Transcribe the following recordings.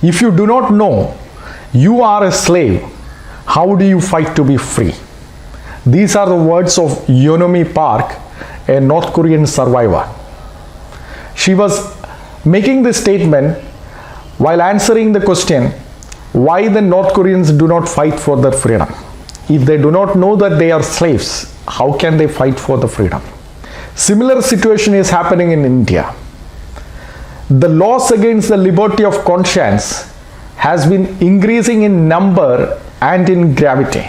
If you do not know you are a slave, how do you fight to be free? These are the words of Yeonimi Park, a North Korean survivor. She was making this statement while answering the question why the North Koreans do not fight for their freedom. If they do not know that they are slaves, how can they fight for the freedom? Similar situation is happening in India. The laws against the liberty of conscience has been increasing in number and in gravity.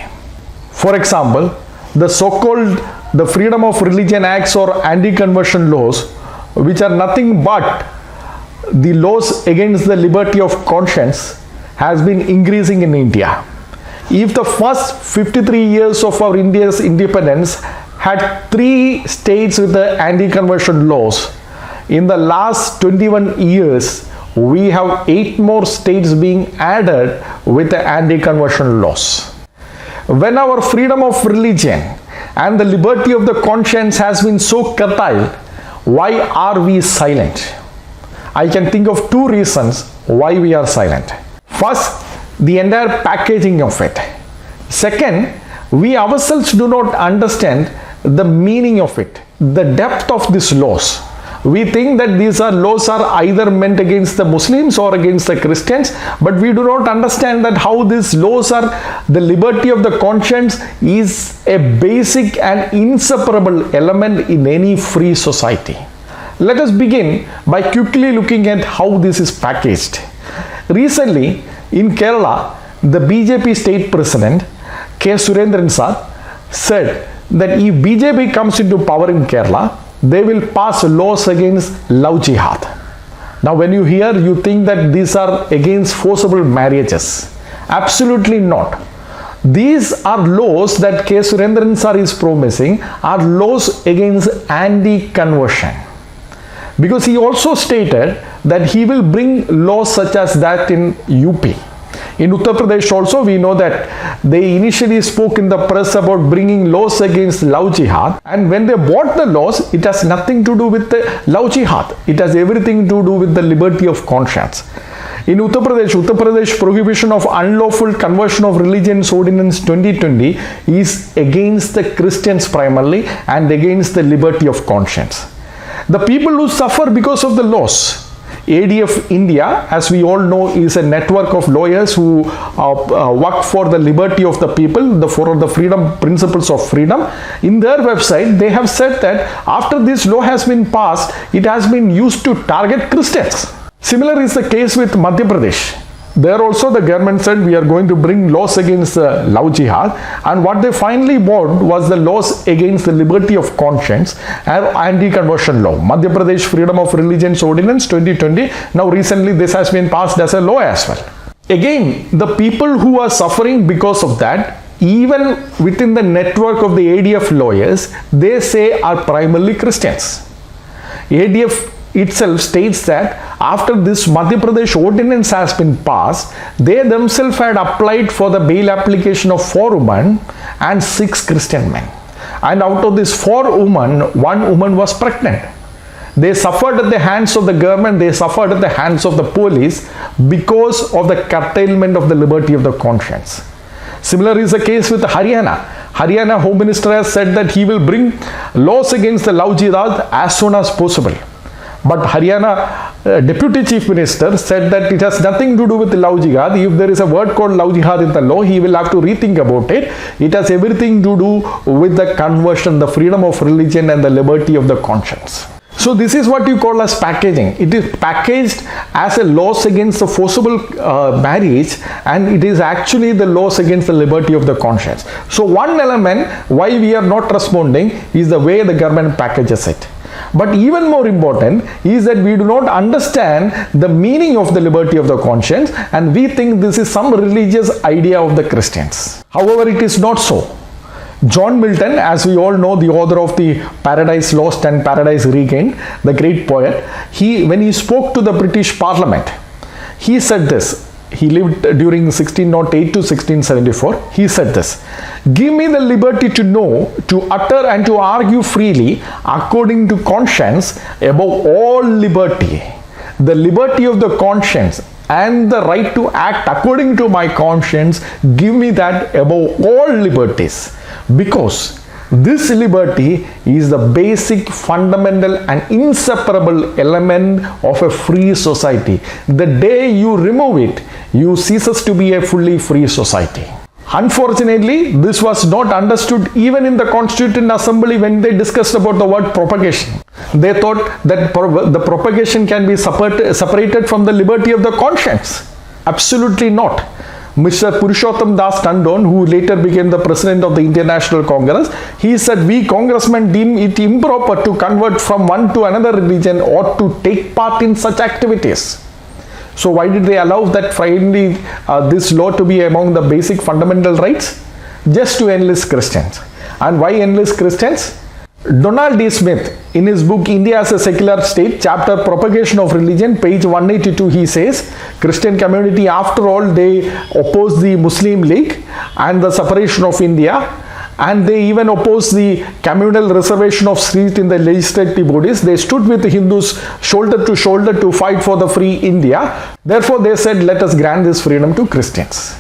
For example, the so-called the Freedom of Religion Acts or anti-conversion laws, which are nothing but the laws against the liberty of conscience, has been increasing in India. If the first 53 years of our India's independence had 3 states with the anti-conversion laws, in the last 21 years, we have 8 more states being added with the anti-conversion laws. When our freedom of religion and the liberty of the conscience has been so curtailed, why are we silent? I can think of 2 reasons why we are silent. First, the entire packaging of it. Second, we ourselves do not understand the meaning of it, the depth of these laws. We think that these laws are either meant against the Muslims or against the Christians, but we do not understand that how these laws are, the liberty of the conscience is a basic and inseparable element in any free society. Let us begin by quickly looking at how this is packaged. Recently, in Kerala, the BJP state president, K. Surendran Sir, said that if BJP comes into power in Kerala, they will pass laws against love jihad. Now when you hear, you think that these are against forcible marriages. Absolutely not. These are laws that K. Surendran Sir is promising are laws against anti-conversion. Because he also stated that he will bring laws such as that in UP. In Uttar Pradesh also, we know that they initially spoke in the press about bringing laws against love jihad, and when they brought the laws, it has nothing to do with the love jihad. It has everything to do with the liberty of conscience. In Uttar Pradesh Prohibition of Unlawful Conversion of Religions Ordinance 2020 is against the Christians primarily and against the liberty of conscience. The people who suffer because of the laws, ADF India, as we all know, is a network of lawyers who work for the liberty of the people, for the freedom, principles of freedom. In their website, they have said that after this law has been passed, it has been used to target Christians. Similar is the case with Madhya Pradesh. There also the government said we are going to bring laws against love jihad, and what they finally brought was the laws against the liberty of conscience and anti-conversion law. Madhya Pradesh Freedom of Religions Ordinance 2020. Now recently this has been passed as a law as well. Again, the people who are suffering because of that, even within the network of the ADF lawyers, they say are primarily Christians. ADF itself states that after this Madhya Pradesh ordinance has been passed, they themselves had applied for the bail application of 4 women and 6 Christian men. And out of these 4 women, 1 woman was pregnant. They suffered at the hands of the government, they suffered at the hands of the police because of the curtailment of the liberty of the conscience. Similar is the case with Haryana. Haryana Home Minister has said that he will bring laws against the love jihad as soon as possible. But Haryana Deputy Chief Minister said that it has nothing to do with love jihad. If there is a word called love jihad in the law, he will have to rethink about it. It has everything to do with the conversion, the freedom of religion and the liberty of the conscience. So this is what you call as packaging. It is packaged as a laws against the forcible marriage, and it is actually the laws against the liberty of the conscience. So one element why we are not responding is the way the government packages it. But even more important is that we do not understand the meaning of the liberty of the conscience, and we think this is some religious idea of the Christians. However, it is not so. John Milton, as we all know, the author of the Paradise Lost and Paradise Regained, the great poet, when he spoke to the British Parliament, he said this. He lived during 1608 to 1674. He said this: "Give me the liberty to know, to utter and to argue freely according to conscience above all liberty. The liberty of the conscience and the right to act according to my conscience give me that above all liberties, because this liberty is the basic, fundamental and inseparable element of a free society. The day you remove it, you ceases to be a fully free society. Unfortunately, this was not understood even in the Constituent Assembly when they discussed about the word propagation. They thought that the propagation can be separated from the liberty of the conscience. Absolutely not. Mr. Purushottam Das Tandon, who later became the president of the Indian National Congress, he said, we congressmen deem it improper to convert from one to another religion or to take part in such activities. So why did they allow that finally this law to be among the basic fundamental rights? Just to enlist Christians. And why enlist Christians? Donald D. Smith, in his book India as a Secular State, chapter Propagation of Religion, page 182, he says, Christian community, after all, they oppose the Muslim League and the separation of India, and they even oppose the communal reservation of seats in the legislative bodies. They stood with the Hindus shoulder to fight for the free India. Therefore, they said, let us grant this freedom to Christians.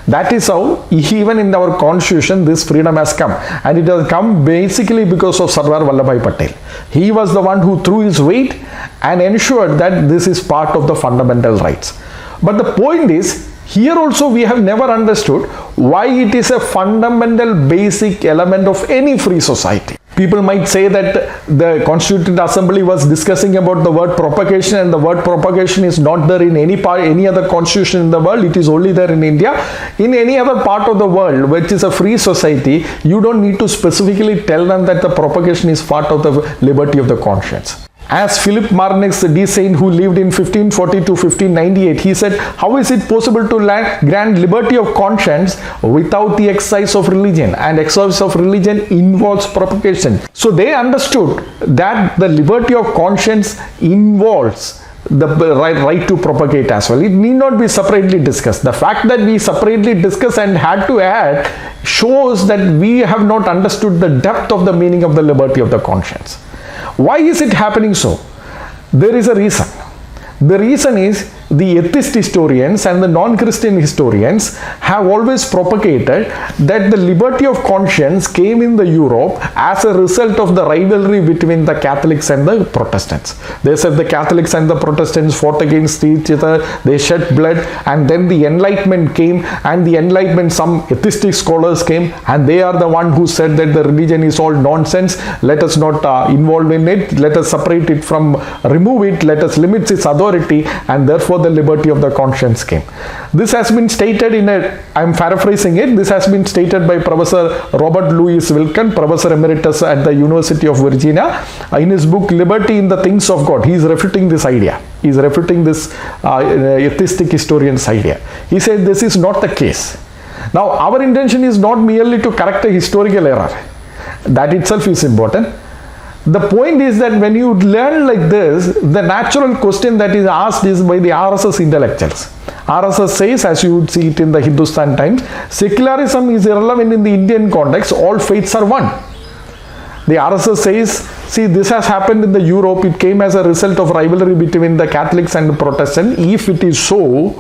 That is how, even in our constitution, this freedom has come. And it has come basically because of Sardar Vallabhbhai Patel. He was the one who threw his weight and ensured that this is part of the fundamental rights. But the point is, here also we have never understood why it is a fundamental basic element of any free society. People might say that the Constituent Assembly was discussing about the word propagation, and the word propagation is not there in any other constitution in the world. It is only there in India. In any other part of the world which is a free society, you don't need to specifically tell them that the propagation is part of the liberty of the conscience. As Philip Marnix de Saint, who lived in 1540 to 1598, he said, how is it possible to grant liberty of conscience without the exercise of religion? And exercise of religion involves propagation. So they understood that the liberty of conscience involves the right to propagate as well. It need not be separately discussed. The fact that we separately discuss and had to add shows that we have not understood the depth of the meaning of the liberty of the conscience. Why is it happening so? There is a reason. The reason is the atheist historians and the non-Christian historians have always propagated that the liberty of conscience came in the Europe as a result of the rivalry between the Catholics and the Protestants. They said the Catholics and the Protestants fought against each other, they shed blood, and then the Enlightenment came, and the Enlightenment, some atheistic scholars came, and they are the one who said that the religion is all nonsense, let us not involve in it, let us separate it from, remove it, let us limit its authority, and therefore the liberty of the conscience came. This has been stated in I am paraphrasing it, this has been stated by Professor Robert Louis Wilken, Professor Emeritus at the University of Virginia. In his book Liberty in the Things of God, he is refuting this idea. He is refuting this atheistic historian's idea. He said this is not the case. Now our intention is not merely to correct a historical error. That itself is important. The point is that when you learn like this, the natural question that is asked is by the RSS intellectuals. RSS says, as you would see it in the Hindustan Times, secularism is irrelevant in the Indian context, all faiths are one. The RSS says, see, this has happened in the Europe, it came as a result of rivalry between the Catholics and the Protestants. If it is so,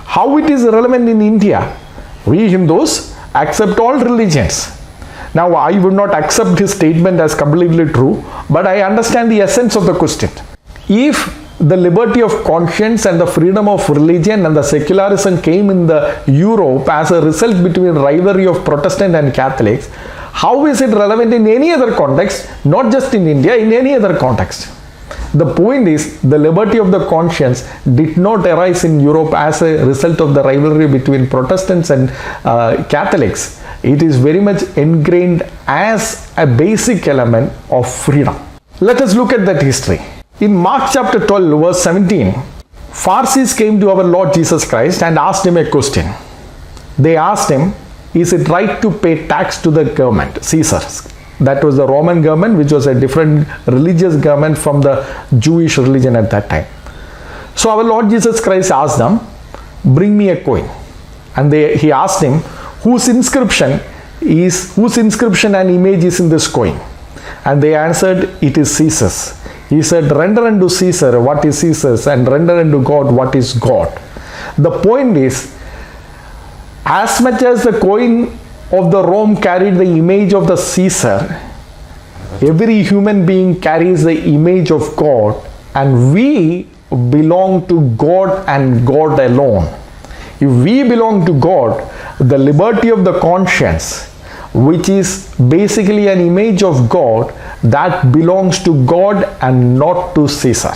how it is relevant in India? We Hindus accept all religions. Now, I would not accept his statement as completely true, but I understand the essence of the question. If the liberty of conscience and the freedom of religion and the secularism came in the Europe as a result between rivalry of Protestant and Catholics, how is it relevant in any other context, not just in India, in any other context? The point is, the liberty of the conscience did not arise in Europe as a result of the rivalry between Protestants and Catholics. It is very much ingrained as a basic element of freedom. Let us look at that history. In Mark chapter 12, verse 17, Pharisees came to our Lord Jesus Christ and asked him a question. They asked him, is it right to pay tax to the government, Caesar's? That was the Roman government, which was a different religious government from the Jewish religion at that time. So our Lord Jesus Christ asked them, bring me a coin. And he asked him, whose inscription and image is in this coin? And they answered, it is Caesar's. He said, render unto Caesar what is Caesar's, and render unto God what is God. The point is, as much as the coin of the Rome carried the image of the Caesar, every human being carries the image of God, and we belong to God and God alone. If we belong to God, the liberty of the conscience, which is basically an image of God, that belongs to God and not to Caesar.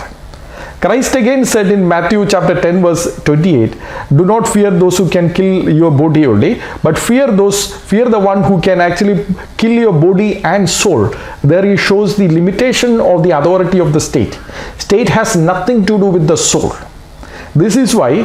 Christ again said in Matthew chapter 10 verse 28, do not fear those who can kill your body only, but fear the one who can actually kill your body and soul. There he shows the limitation of the authority of the state. State has nothing to do with the soul. This is why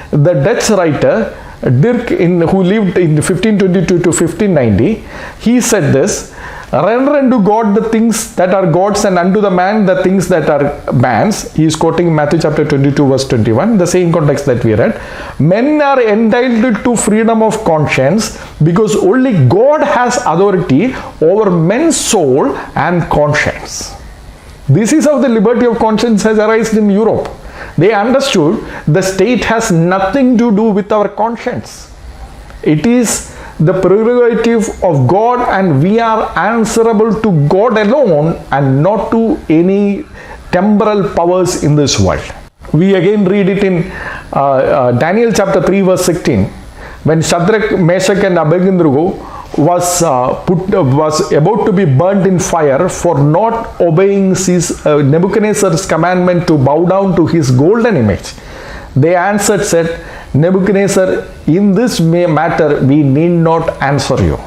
the Dutch writer Dirk, who lived in 1522 to 1590, he said this: render unto God the things that are God's, and unto the man the things that are man's. He is quoting Matthew chapter 22 verse 21, the same context that we read. Men are entitled to freedom of conscience because only God has authority over men's soul and conscience. This is how the liberty of conscience has arisen in Europe. They understood the state has nothing to do with our conscience. It is the prerogative of God, and we are answerable to God alone and not to any temporal powers in this world. We again read it in Daniel chapter 3 verse 16, when Shadrach, Meshach and Abednego was about to be burnt in fire for not obeying Nebuchadnezzar's commandment to bow down to his golden image. They answered, said, Nebuchadnezzar, in this matter we need not answer you.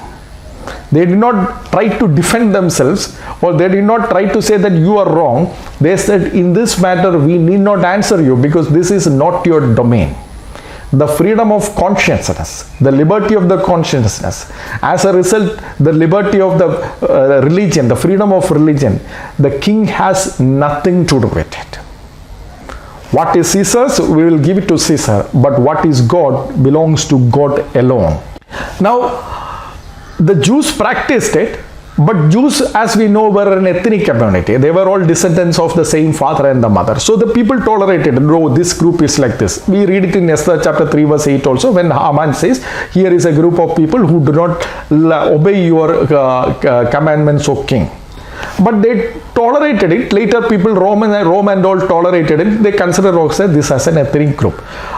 They did not try to defend themselves, or they did not try to say that you are wrong. They said, in this matter we need not answer you because this is not your domain. The freedom of consciousness, the liberty of the consciousness, as a result, the liberty of the religion, the freedom of religion, the king has nothing to do with it. What is Caesar's, we will give it to Caesar, but what is God belongs to God alone. Now, the Jews practiced it, but Jews, as we know, were an ethnic community. They were all descendants of the same father and the mother. So the people tolerated, no, this group is like this. We read it in Esther chapter 3 verse 8 also, when Haman says, here is a group of people who do not obey your commandments, O king. But they tolerated it. Later people, Rome and all tolerated it. They considered also this as an ethnic group.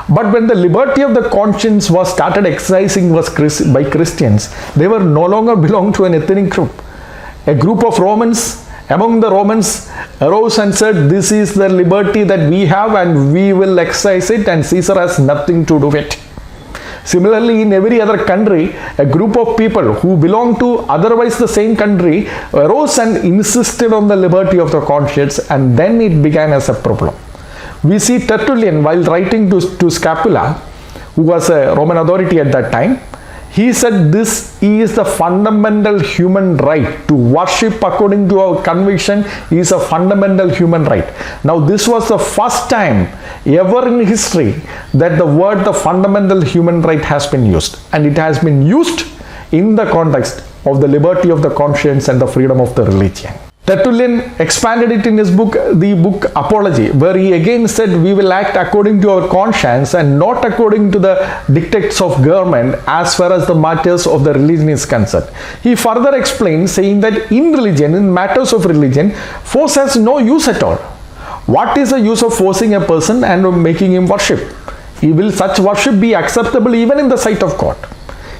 But when the liberty of the conscience was started exercising by Christians, they were no longer belong to an ethnic group. A group of Romans, among the Romans, arose and said, this is the liberty that we have and we will exercise it, and Caesar has nothing to do with it. Similarly, in every other country, a group of people who belong to otherwise the same country arose and insisted on the liberty of the conscience, and then it began as a problem. We see Tertullian, while writing to Scapula, who was a Roman authority at that time, he said this is the fundamental human right. To worship according to our conviction is a fundamental human right. Now, this was the first time ever in history that the word the fundamental human right has been used, and it has been used in the context of the liberty of the conscience and the freedom of the religion. Tertullian expanded it in his book, the book Apology, where he again said we will act according to our conscience and not according to the dictates of government as far as the matters of the religion is concerned. He further explained, saying that in religion, in matters of religion, force has no use at all. What is the use of forcing a person and making him worship? Will such worship be acceptable even in the sight of God?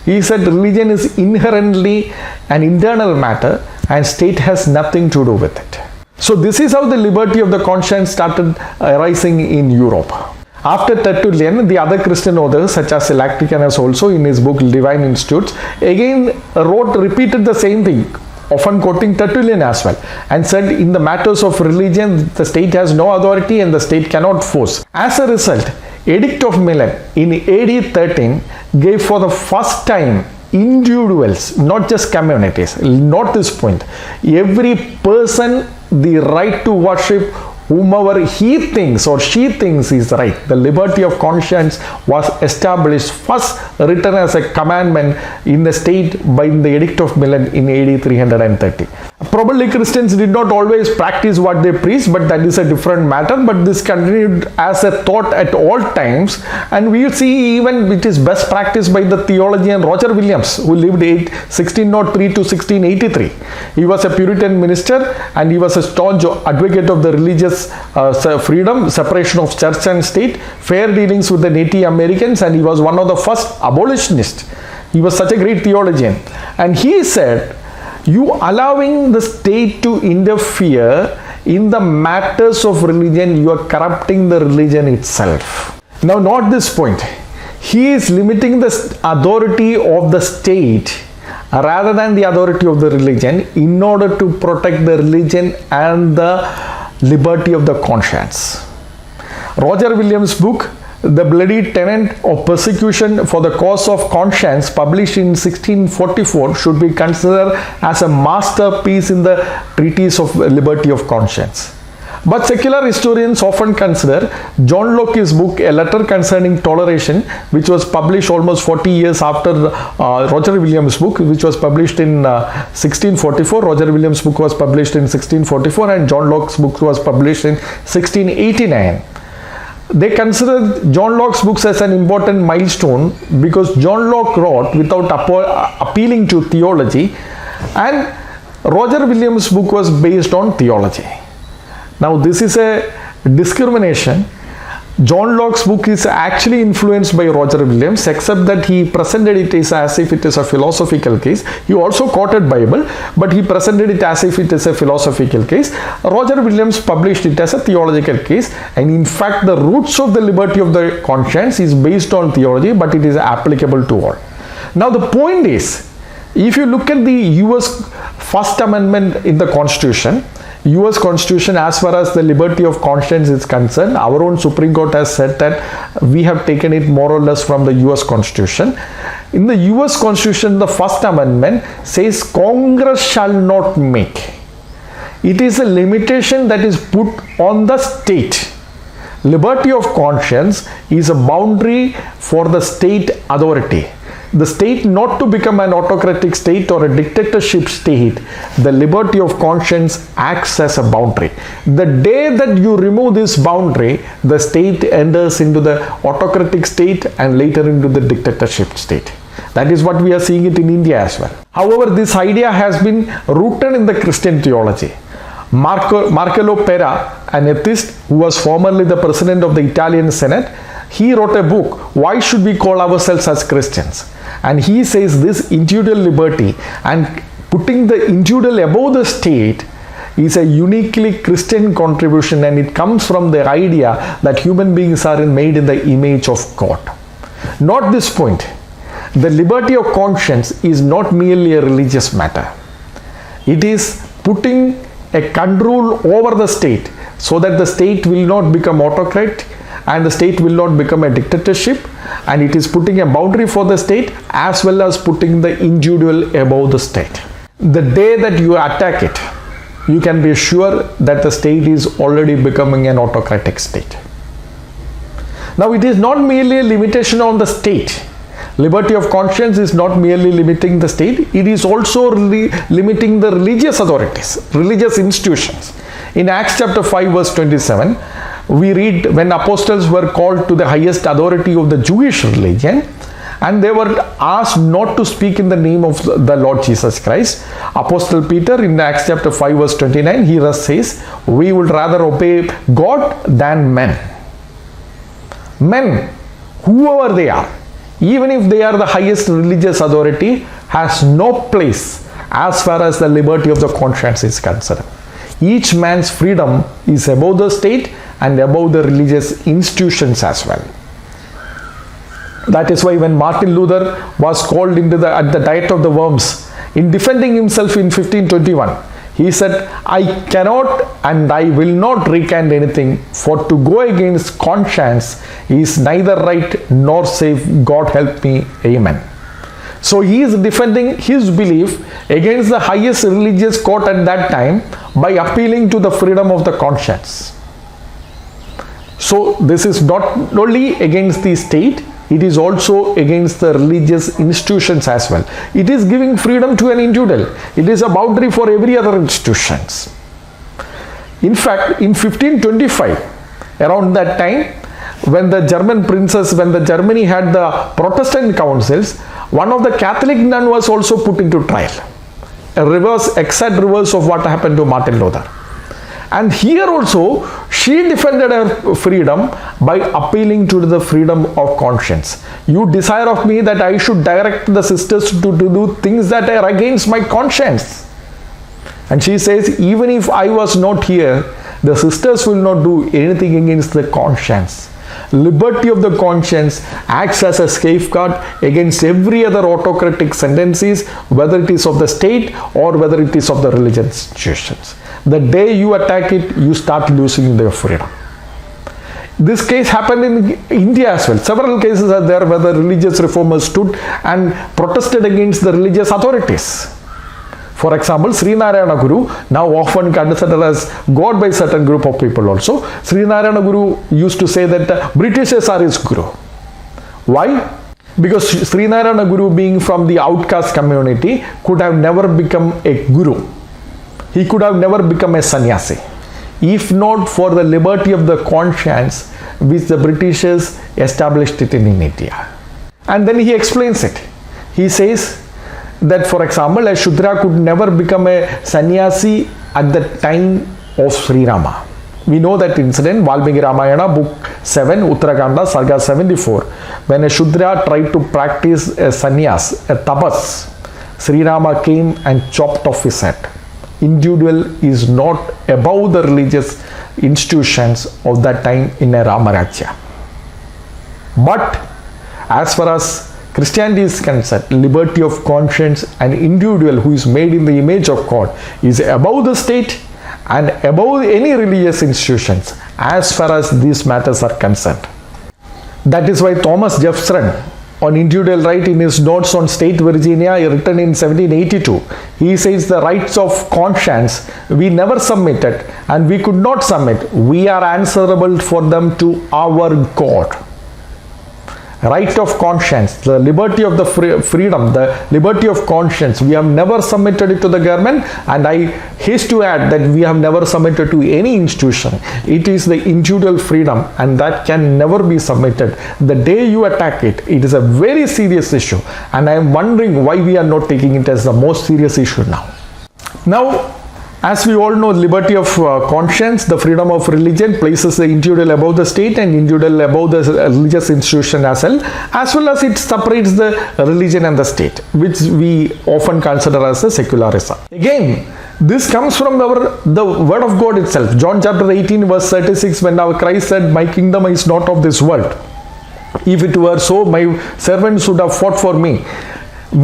He said religion is inherently an internal matter and state has nothing to do with it. So this is how the liberty of the conscience started arising in Europe. After Tertullian, the other Christian authors such as Lactantius also in his book Divine Institutes again repeated the same thing, often quoting Tertullian as well, and said in the matters of religion the state has no authority and the state cannot force. As a result, Edict of Milan in AD 13 gave for the first time individuals, not just communities, not this point, every person the right to worship whomever he thinks or she thinks is right. The liberty of conscience was established, first written as a commandment in the state by the Edict of Milan in AD 330. Probably Christians did not always practice what they preach, but that is a different matter. But this continued as a thought at all times, and we see even it is best practiced by the theologian Roger Williams, who lived 1603 to 1683. He was a Puritan minister, and he was a staunch advocate of the religious freedom, separation of church and state, fair dealings with the Native Americans, and he was one of the first abolitionists. He was such a great theologian, and he said, you allowing the state to interfere in the matters of religion, you are corrupting the religion itself. Now, not this point. He is limiting the authority of the state rather than the authority of the religion in order to protect the religion and the liberty of the conscience. Roger Williams' book, The Bloody Tenet of Persecution for the Cause of Conscience, published in 1644, should be considered as a masterpiece in the treatise of liberty of conscience. But secular historians often consider John Locke's book, A Letter Concerning Toleration, which was published almost 40 years after Roger Williams' book, which was published in 1644. Roger Williams' book was published in 1644, and John Locke's book was published in 1689. They consider John Locke's books as an important milestone because John Locke wrote without appealing to theology, and Roger Williams' book was based on theology. Now, this is a discrimination. John Locke's book is actually influenced by Roger Williams, except that he presented it as if it is a philosophical case. He also quoted Bible, but he presented it as if it is a philosophical case. Roger Williams published it as a theological case, and in fact the roots of the liberty of the conscience is based on theology, but it is applicable to all. Now, the point is, if you look at the US First Amendment in the Constitution, US Constitution, as far as the liberty of conscience is concerned, our own Supreme Court has said that we have taken it more or less from the US Constitution. In the US Constitution, the First Amendment says Congress shall not make. It is a limitation that is put on the state. Liberty of conscience is a boundary for the state authority. The state not to become an autocratic state or a dictatorship state, the liberty of conscience acts as a boundary. The day that you remove this boundary, the state enters into the autocratic state and later into the dictatorship state. That is what we are seeing it in India as well. However, this idea has been rooted in the Christian theology. Marcello Pera, an atheist who was formerly the president of the Italian Senate, he wrote a book, Why Should We Call Ourselves as Christians? And he says this individual liberty and putting the individual above the state is a uniquely Christian contribution, and it comes from the idea that human beings are made in the image of God. Not this point. The liberty of conscience is not merely a religious matter. It is putting a control over the state so that the state will not become autocratic and the state will not become a dictatorship, and it is putting a boundary for the state as well as putting the individual above the state. The day that you attack it, you can be sure that the state is already becoming an autocratic state. Now, it is not merely a limitation on the state. Liberty of conscience is not merely limiting the state, it is also limiting the religious authorities, religious institutions. In Acts chapter 5 verse 27, we read, when apostles were called to the highest authority of the Jewish religion, and they were asked not to speak in the name of the Lord Jesus Christ, Apostle Peter in Acts chapter 5 verse 29, he says, we would rather obey God than men. Men, whoever they are, even if they are the highest religious authority, has no place as far as the liberty of the conscience is concerned. Each man's freedom is above the state and above the religious institutions as well. That is why when Martin Luther was called into at the Diet of the Worms, in defending himself in 1521, he said, I cannot and I will not recant anything, for to go against conscience is neither right nor safe. God help me. Amen. So he is defending his belief against the highest religious court at that time by appealing to the freedom of the conscience. So this is not only against the state, it is also against the religious institutions as well. It is giving freedom to an individual. It is a boundary for every other institutions. In fact, in 1525, around that time, when the German princes, when the Germany had the Protestant councils, one of the Catholic nun was also put into trial. A reverse, exact reverse of what happened to Martin Luther. And here also, she defended her freedom by appealing to the freedom of conscience. You desire of me that I should direct the sisters to do things that are against my conscience. And she says, even if I was not here, the sisters will not do anything against the conscience. Liberty of the conscience acts as a safeguard against every other autocratic tendencies, whether it is of the state or whether it is of the religious institutions. The day you attack it, you start losing their freedom. This case happened in India as well. Several cases are there where the religious reformers stood and protested against the religious authorities. For example, Sri Narayana Guru, now often considered as God by certain group of people also, Sri Narayana Guru used to say that Britishers are his Guru. Why? Because Sri Narayana Guru, being from the outcast community, could have never become a Guru. He could have never become a sannyasi, if not for the liberty of the conscience which the Britishers established it in India. And then he explains it. He says that, for example, a Shudra could never become a sannyasi at the time of Sri Rama. We know that incident, Valmiki Ramayana, book 7, Uttarakanda, Sarga 74. When a Shudra tried to practice a sannyas, a tapas, Sri Rama came and chopped off his head. Individual is not above the religious institutions of that time in a Ramarajya. But as far as Christianity is concerned, liberty of conscience, an individual who is made in the image of God is above the state and above any religious institutions as far as these matters are concerned. That is why Thomas Jefferson, on individual right, in his notes on state Virginia written in 1782, he says the rights of conscience we never submitted and we could not submit. We are answerable for them to our God. Right of conscience, the liberty of the freedom, the liberty of conscience, we have never submitted it to the government, and I haste to add that we have never submitted to any institution. It is the individual freedom, and that can never be submitted. The day you attack it, it is a very serious issue, and I am wondering why we are not taking it as the most serious issue now. Now, as we all know, liberty of conscience, the freedom of religion, places the individual above the state and individual above the religious institution as well as it separates the religion and the state, which we often consider as a secularism. Again, this comes from the word of God itself. John chapter 18 verse 36, when our Christ said, "My kingdom is not of this world. If it were so, my servants would have fought for me."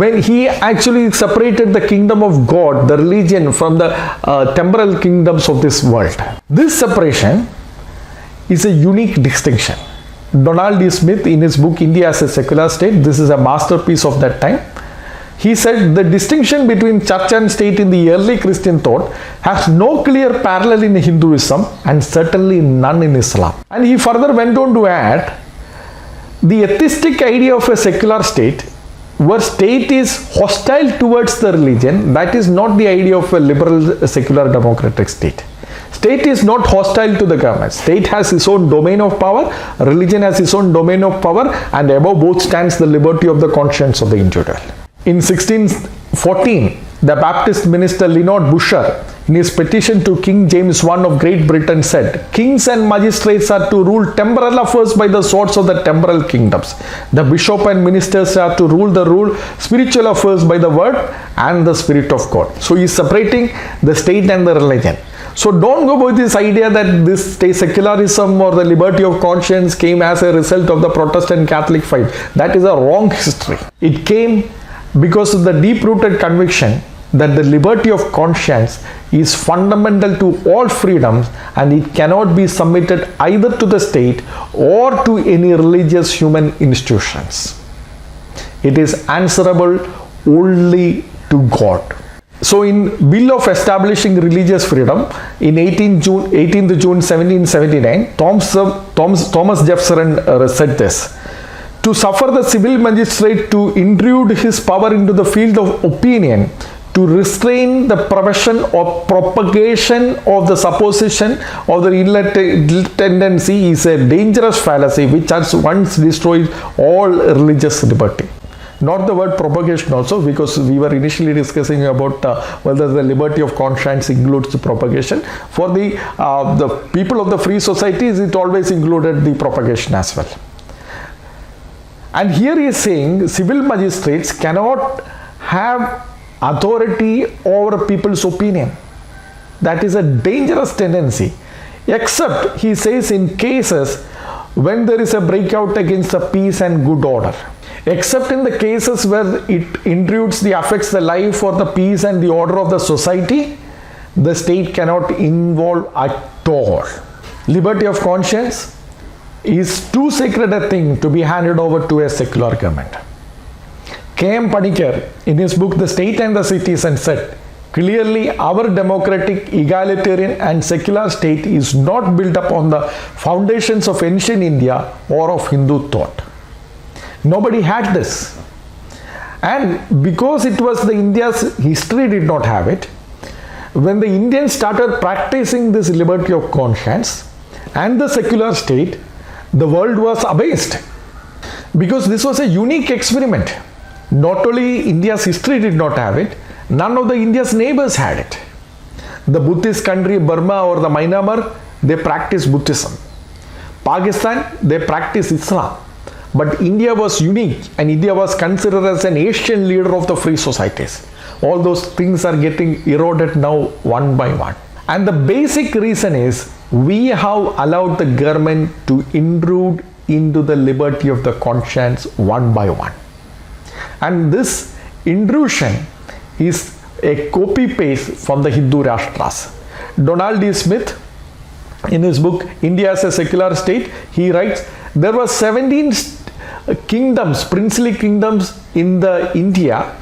When he actually separated the kingdom of God, the religion, from the temporal kingdoms of this world. This separation is a unique distinction. Donald D. Smith, in his book India as a Secular State, this is a masterpiece of that time. He said the distinction between church and state in the early Christian thought has no clear parallel in Hinduism and certainly none in Islam. And he further went on to add, the atheistic idea of a secular state where state is hostile towards the religion, that is not the idea of a liberal secular democratic state. State is not hostile to the government. State has its own domain of power, religion has its own domain of power, and above both stands the liberty of the conscience of the individual. In 1614, the Baptist minister Leonard Busher, in his petition to King James I of Great Britain, said, "Kings and magistrates are to rule temporal affairs by the swords of the temporal kingdoms. The bishop and ministers are to rule spiritual affairs by the word and the Spirit of God." So he is separating the state and the religion. So don't go with this idea that this secularism or the liberty of conscience came as a result of the Protestant Catholic fight. That is a wrong history. It came because of the deep-rooted conviction that the liberty of conscience is fundamental to all freedoms and it cannot be submitted either to the state or to any religious human institutions. It is answerable only to God. So in Bill of Establishing Religious Freedom in 18th June 1779, Thomas Jefferson said this: to suffer the civil magistrate to intrude his power into the field of opinion, to restrain the profession or propagation of the supposition of the inherent tendency is a dangerous fallacy which has once destroyed all religious liberty. Not the word propagation also, because we were initially discussing about whether the liberty of conscience includes the propagation. For the people of the free societies, it always included the propagation as well. And here he is saying civil magistrates cannot have authority over people's opinion. That is a dangerous tendency, except he says in cases when there is a breakout against the peace and good order. Except in the cases where it intrudes, affects the life or the peace and the order of the society, the state cannot involve at all. Liberty of conscience is too sacred a thing to be handed over to a secular government. K.M. Panikkar, in his book The State and the Citizen, said, clearly our democratic, egalitarian and secular state is not built upon the foundations of ancient India or of Hindu thought. Nobody had this. And because it was the India's history did not have it, when the Indians started practicing this liberty of conscience and the secular state, the world was amazed. Because this was a unique experiment. Not only India's history did not have it, none of the India's neighbors had it. The Buddhist country Burma or the Myanmar, they practice Buddhism. Pakistan, they practice Islam. But India was unique, and India was considered as an Asian leader of the free societies. All those things are getting eroded now one by one. And the basic reason is we have allowed the government to intrude into the liberty of the conscience one by one. And this intrusion is a copy-paste from the Hindu Rashtras. Donald D. Smith, in his book India as a Secular State, he writes, there were 17 kingdoms, princely kingdoms in the India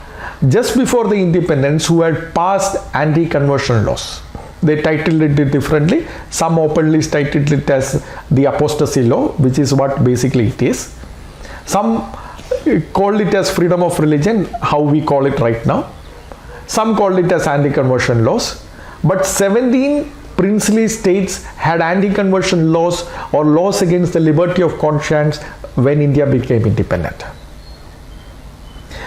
just before the independence who had passed anti-conversion laws. They titled it differently. Some openly titled it as the apostasy law, which is what basically it is. Some called it as freedom of religion, how we call it right now. Some called it as anti-conversion laws. But 17 princely states had anti-conversion laws or laws against the liberty of conscience when India became independent.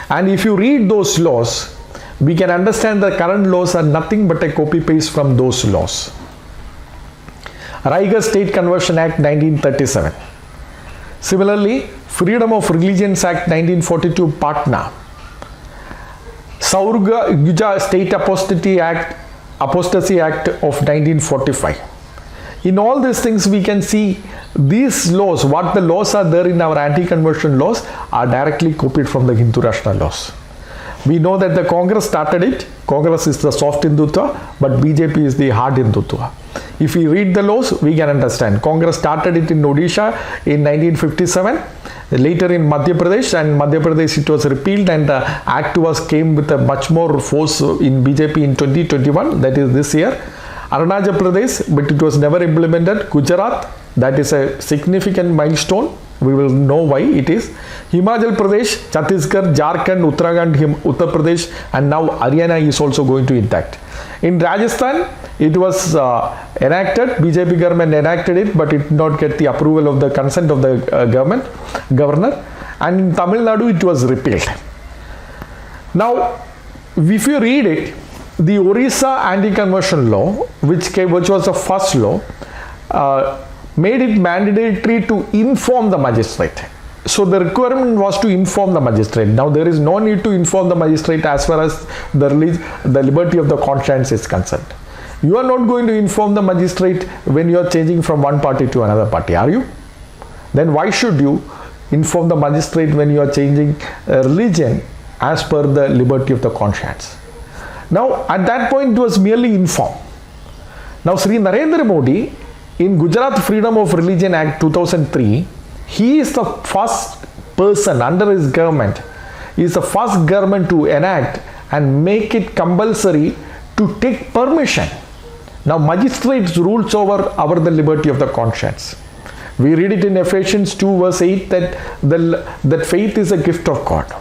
And if you read those laws, we can understand the current laws are nothing but a copy-paste from those laws. Raigarh State Conversion Act 1937. Similarly, Freedom of Religions Act 1942 Patna. Saurga State Apostasy Act of 1945. In all these things we can see these laws, what the laws are there in our anti-conversion laws are directly copied from the Hindu Rashtra laws. We know that the Congress started it. Congress is the soft Hindutva, but BJP is the hard Hindutva. If we read the laws, we can understand. Congress started it in Odisha in 1957. Later in Madhya Pradesh, and Madhya Pradesh it was repealed, and the act came with a much more force in BJP in 2021, that is this year. Arunachal Pradesh, but it was never implemented. Gujarat, that is a significant milestone. We will know why it is. Himachal Pradesh, Chhattisgarh, Jharkhand, Uttarakhand, Uttar Pradesh, and now Haryana is also going to enact. In Rajasthan, it was enacted, BJP government enacted it, but it did not get the approval of the consent of the governor. And in Tamil Nadu, it was repealed. Now, if you read it, the Orissa anti-conversion law, which was the first law, made it mandatory to inform the magistrate. So the requirement was to inform the magistrate. Now there is no need to inform the magistrate as far as the liberty of the conscience is concerned. You are not going to inform the magistrate when you are changing from one party to another party, are you? Then why should you inform the magistrate when you are changing religion as per the liberty of the conscience? Now at that point it was merely inform. Now Sri Narendra Modi, in Gujarat Freedom of Religion Act 2003, he is the first person under his government, he is the first government to enact and make it compulsory to take permission. Now magistrates rules over the liberty of the conscience. We read it in Ephesians 2 verse 8 that faith is a gift of God.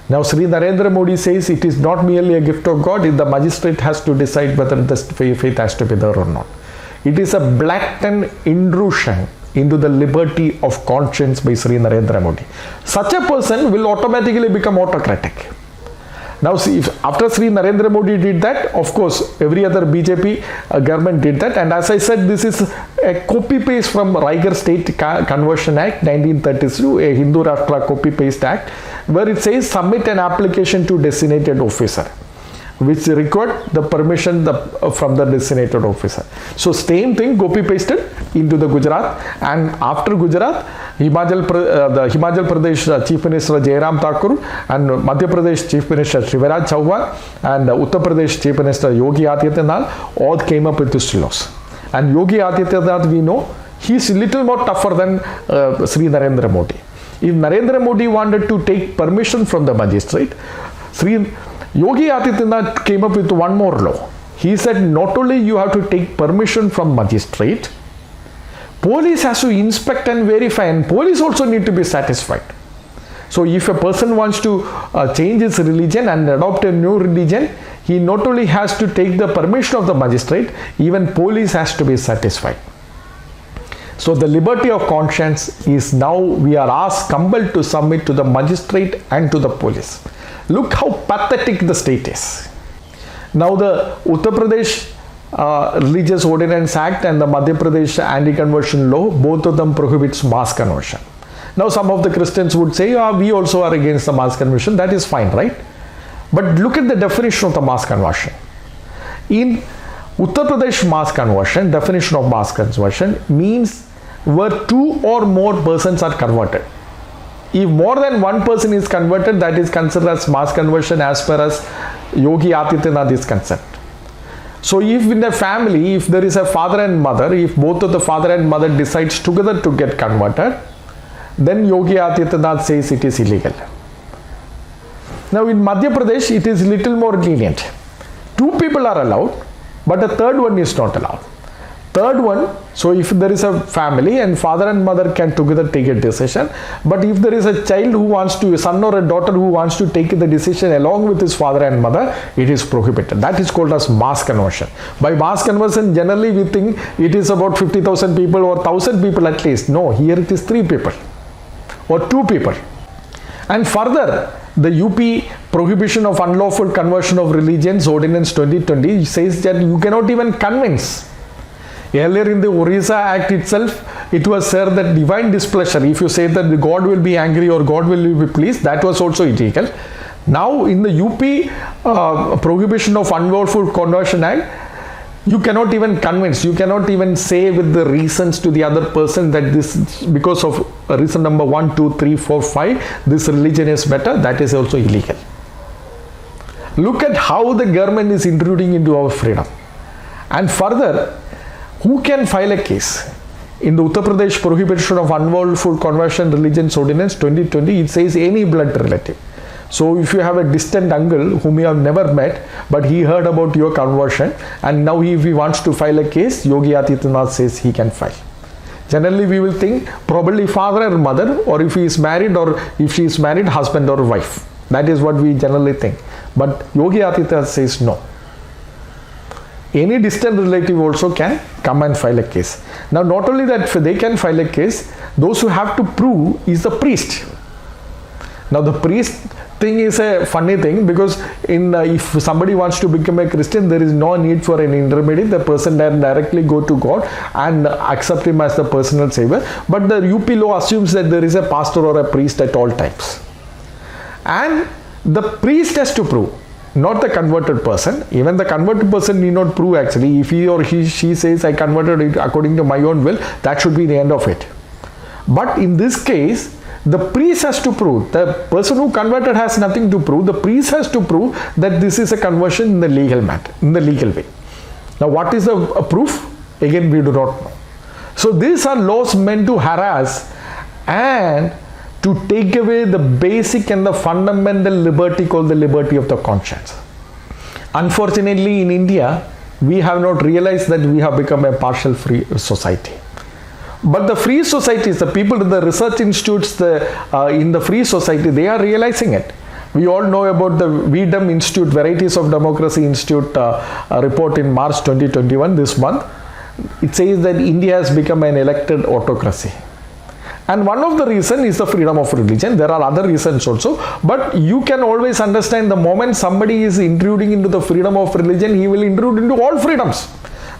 Now Sri Narendra Modi says it is not merely a gift of God, the magistrate has to decide whether this faith has to be there or not. It is a blatant intrusion into the liberty of conscience by Sri Narendra Modi. Such a person will automatically become autocratic. Now see, if after Sri Narendra Modi did that, of course every other BJP government did that, and as I said, this is a copy paste from Raigarh State Conversion Act 1932, a Hindu Rashtra copy paste act, where it says submit an application to designated officer, which required the permission from the designated officer. So same thing copy pasted into the Gujarat, and after Gujarat, the Himachal Pradesh Chief Minister Jairam Thakur and Madhya Pradesh Chief Minister Shivaraj Chauhan and Uttar Pradesh Chief Minister Yogi Adityanath all came up with these laws. And Yogi Adityanath, we know, he is little more tougher than Sri Narendra Modi. If Narendra Modi wanted to take permission from the magistrate, Yogi Adityanath came up with one more law. He said not only you have to take permission from magistrate, police has to inspect and verify, and police also need to be satisfied. So if a person wants to change his religion and adopt a new religion, he not only has to take the permission of the magistrate, even police has to be satisfied. So the liberty of conscience is now we are compelled to submit to the magistrate and to the police. Look how pathetic the state is. Now the Uttar Pradesh Religious Ordinance Act and the Madhya Pradesh Anti-Conversion Law, both of them prohibits mass conversion. Now some of the Christians would say, we also are against the mass conversion. That is fine, right? But look at the definition of the mass conversion. In Uttar Pradesh mass conversion, definition of mass conversion means where two or more persons are converted. If more than one person is converted, that is considered as mass conversion as far as Yogi Adityanath is concerned. So if in a family, if there is a father and mother, if both of the father and mother decides together to get converted, then Yogi Adityanath says it is illegal. Now in Madhya Pradesh, it is little more lenient. Two people are allowed, but a third one is not allowed. Third one, so if there is a family and father and mother can together take a decision, but if there is a child who wants to, a son or a daughter who wants to take the decision along with his father and mother, it is prohibited. That is called as mass conversion. By mass conversion, generally we think it is about 50,000 people or 1,000 people at least. No, here it is 3 people or 2 people. And further, the UP Prohibition of Unlawful Conversion of Religions Ordinance 2020 says that you cannot even convince. Earlier in the Orissa Act itself, it was said that divine displeasure, if you say that God will be angry or God will be pleased, that was also illegal. Now in the UP Prohibition of Unlawful Conversion Act, you cannot even convince, you cannot even say with the reasons to the other person that this, because of reason number 1, 2, 3, 4, 5, this religion is better, that is also illegal. Look at how the government is intruding into our freedom. And further, who can file a case? In the Uttar Pradesh Prohibition of Unlawful Conversion Religions Ordinance 2020, it says any blood relative. So if you have a distant uncle whom you have never met, but he heard about your conversion, and now if he wants to file a case, Yogi Adityanath says he can file. Generally we will think probably father or mother, or if he is married or if she is married, husband or wife. That is what we generally think. But Yogi Adityanath says no. Any distant relative also can come and file a case. Now not only that they can file a case, those who have to prove is the priest. Now the priest thing is a funny thing, because if somebody wants to become a Christian, there is no need for an intermediate. The person can directly go to God and accept him as the personal savior. But the UP law assumes that there is a pastor or a priest at all times. And the priest has to prove, not the converted person. Even the converted person need not prove actually. If he or she says I converted it according to my own will, that should be the end of it. But in this case, the priest has to prove. The person who converted has nothing to prove. The priest has to prove that this is a conversion in the legal matter, in the legal way. Now what is the proof? Again, we do not know. So these are laws meant to harass and to take away the basic and the fundamental liberty called the liberty of the conscience. Unfortunately, in India, we have not realized that we have become a partial free society. But the free societies, the people in the research institutes in the free society, they are realizing it. We all know about the VDEM Institute, Varieties of Democracy Institute report in March 2021, this month. It says that India has become an elected autocracy. And one of the reasons is the freedom of religion. There are other reasons also. But you can always understand the moment somebody is intruding into the freedom of religion, he will intrude into all freedoms.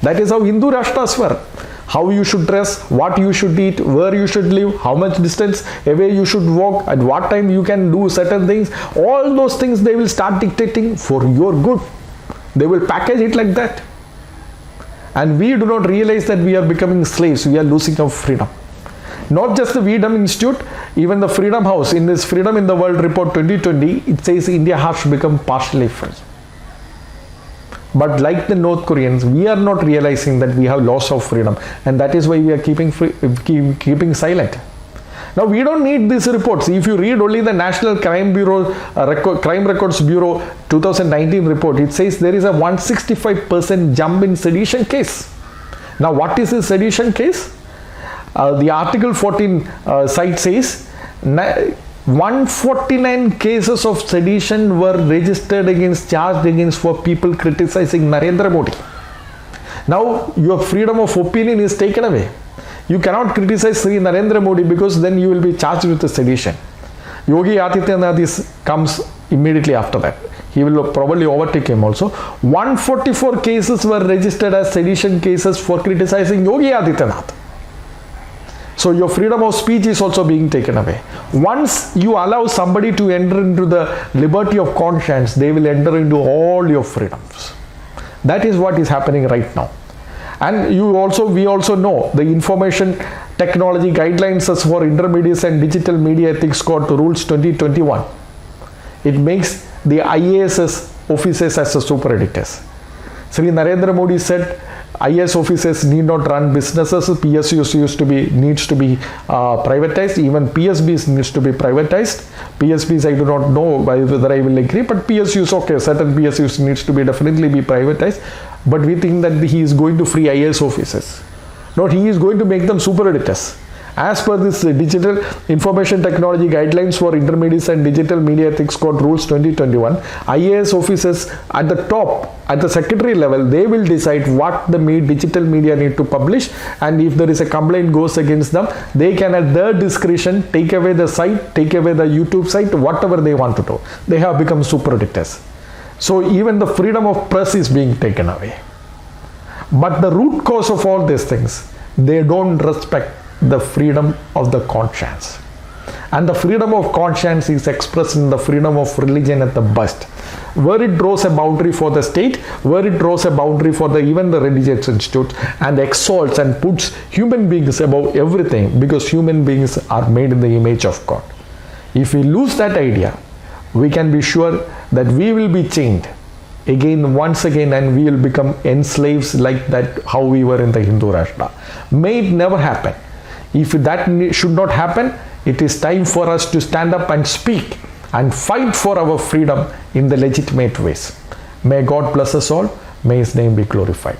That is how Hindu Rashtas were. How you should dress, what you should eat, where you should live, how much distance away you should walk, at what time you can do certain things. All those things they will start dictating for your good. They will package it like that. And we do not realize that we are becoming slaves. We are losing our freedom. Not just the VDEM Institute, even the Freedom House, in this Freedom in the World Report 2020, it says India has become partially free. But like the North Koreans, we are not realizing that we have loss of freedom, and that is why we are keeping keeping silent. Now we don't need these reports. If you read only the National Crime Bureau, Crime Records Bureau 2019 report, it says there is a 165% jump in sedition case. Now what is a sedition case? The Article 14 site says 149 cases of sedition were charged against for people criticizing Narendra Modi. Now your freedom of opinion is taken away. You cannot criticize Sri Narendra Modi because then you will be charged with the sedition. Yogi Adityanath comes immediately after that. He will probably overtake him also. 144 cases were registered as sedition cases for criticizing Yogi Adityanath. So your freedom of speech is also being taken away. Once you allow somebody to enter into the liberty of conscience, they will enter into all your freedoms. That is what is happening right now. And we also know the information technology guidelines as for intermediates and digital media ethics code rules 2021. It makes the IAS officers as the super editors. Sri Narendra Modi said IAS officers need not run businesses. PSUs needs to be privatized. Even PSBs needs to be privatized. PSBs I do not know whether I will agree, but PSUs, okay, certain PSUs needs to be definitely be privatized. But we think that he is going to free IAS officers. Not he is going to make them super editors. As per this digital information technology guidelines for intermediates and digital media ethics code rules 2021, IAS officers at the top, at the secretary level, they will decide what the digital media need to publish, and if there is a complaint goes against them, they can at their discretion take away the site, take away the YouTube site, whatever they want to do. They have become super editors. So even the freedom of press is being taken away. But the root cause of all these things, they don't respect the freedom of the conscience. And the freedom of conscience is expressed in the freedom of religion at the best, where it draws a boundary for the state, where it draws a boundary for even the religious institutes, and exalts and puts human beings above everything, because human beings are made in the image of God. If we lose that idea, we can be sure that we will be chained once again, and we will become enslaved like that how we were in the Hindu Rashtra. May it never happen. If that should not happen, it is time for us to stand up and speak and fight for our freedom in the legitimate ways. May God bless us all. May His name be glorified.